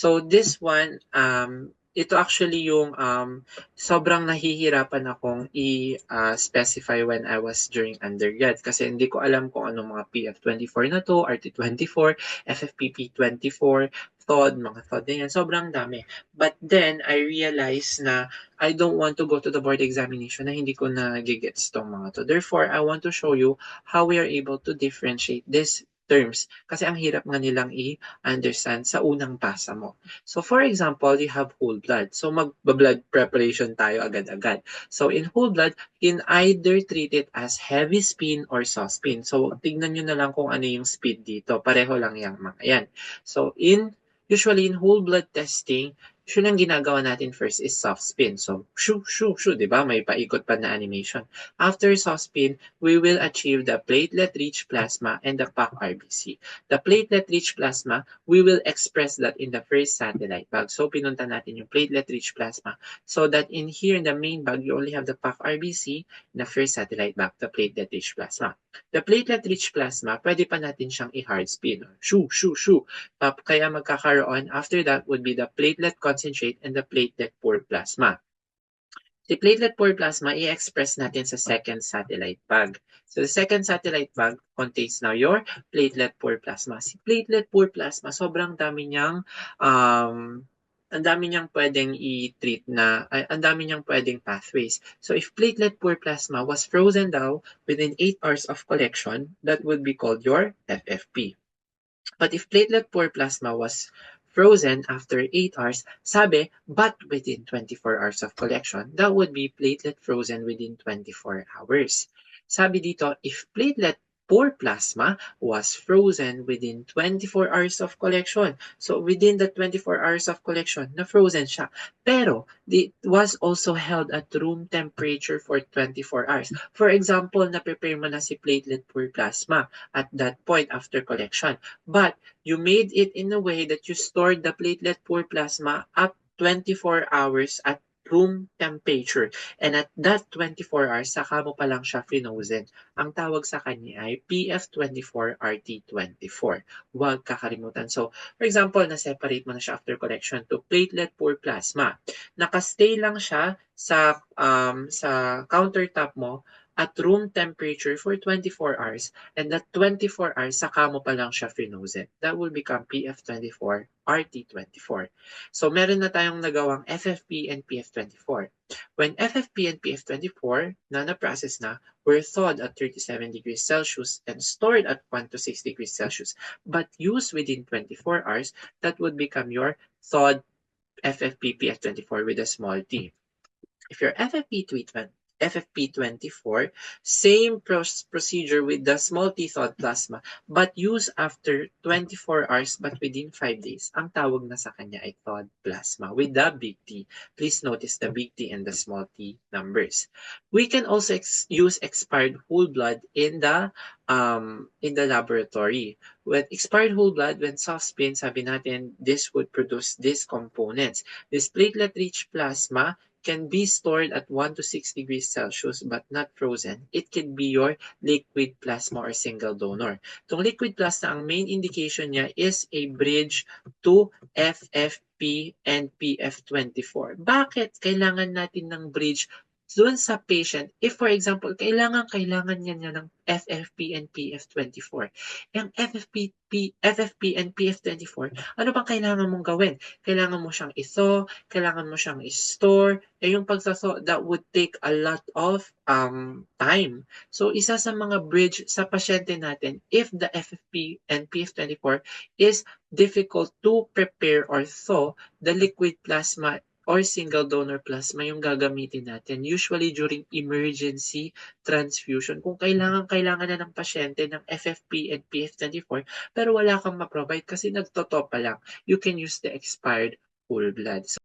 So this one, ito actually yung sobrang nahihirapan akong i-specify when I was during undergrad kasi hindi ko alam kung anong mga PF24 na to, RT24, FFPP24, TOD, mga TOD na yan. Sobrang dami. But then, I realized na I don't want to go to the board examination na hindi ko na-gets tong mga to. Therefore, I want to show you how we are able to differentiate these terms kasi ang hirap nga nilang i-understand sa unang basa mo. So for example, you have whole blood. So mag-blood preparation tayo agad-agad. So in whole blood, you can either treat it as heavy spin or soft spin. So tignan nyo na lang kung ano yung speed dito. Pareho lang yung mga yan. So usually in whole blood testing, usually ang ginagawa natin first is soft spin. So shoo, shoo, shoo, di ba? May paikot pa na animation. After soft spin, we will achieve the platelet-rich plasma and the PAC-RBC. The platelet-rich plasma, we will express that in the first satellite bag. So, pinunta natin yung platelet-rich plasma. So that in here, in the main bag, you only have the PAC-RBC in the first satellite bag, the platelet-rich plasma. The platelet-rich plasma, pwede pa natin siyang i-hard spin. Shoo, shoo, shoo. Kaya magkakaroon, after that, would be the platelet concentrate and the platelet-poor plasma. Si platelet-poor plasma, i-express natin sa second satellite bag. So the second satellite bag contains now your platelet-poor plasma. Si platelet-poor plasma, sobrang dami niyang ang dami niyang pwedeng i-treat na, ang dami niyang pwedeng pathways. So if platelet-poor plasma was frozen daw within 8 hours of collection, that would be called your FFP. But if platelet-poor plasma was frozen after 8 hours, sabi, but within 24 hours of collection, that would be platelet frozen within 24 hours. Sabi dito, if platelet-poor plasma was frozen within 24 hours of collection. So within the 24 hours of collection, na-frozen siya. Pero it was also held at room temperature for 24 hours. For example, na-prepare mo na si platelet-poor plasma at that point after collection. But you made it in a way that you stored the platelet-poor plasma up 24 hours at room temperature. And at that 24 hours, saka mo pa lang siya frozen. Ang tawag sa kanya ay PF24 RT24. Huwag kakalimutan. So, for example, na-separate mo na siya after collection to platelet-poor plasma. Nakastay lang siya sa countertop mo at room temperature for 24 hours, and that 24 hours, saka mo pa lang siya frozen. That will become PF24 RT24. So, meron na tayong nagawang FFP and PF24. When FFP and PF24 na na-process na, were thawed at 37 degrees Celsius and stored at 1 to 6 degrees Celsius, but used within 24 hours, that would become your thawed FFP PF24 with a small t. If your FFP24, same procedure with the small t-thawed plasma, but used after 24 hours but within 5 days. Ang tawag na sa kanya ay thawed plasma with the big T. Please notice the big T and the small t numbers. We can also use expired whole blood in the laboratory. With expired whole blood, when soft spin, sabi natin, this would produce these components. This platelet-rich plasma can be stored at 1 to 6 degrees Celsius but not frozen. It can be your liquid plasma or single donor. Itong liquid plasma, ang main indication niya is a bridge to FFP and PF24. Bakit kailangan natin ng bridge doon sa patient? If for example, kailangan niya ng FFP and PF24. Yung FFP and PF24, ano bang kailangan mong gawin? Kailangan mo siyang kailangan mo siyang i-store, yung pagsaso, that would take a lot of time. So, isa sa mga bridge sa pasyente natin, if the FFP and PF24 is difficult to prepare or thaw, the liquid plasma or single donor plasma yung gagamitin natin. Usually during emergency transfusion. Kung kailangan na ng pasyente ng FFP and PF24, pero wala kang ma-provide kasi nagtotoo pa lang, you can use the expired whole blood. So,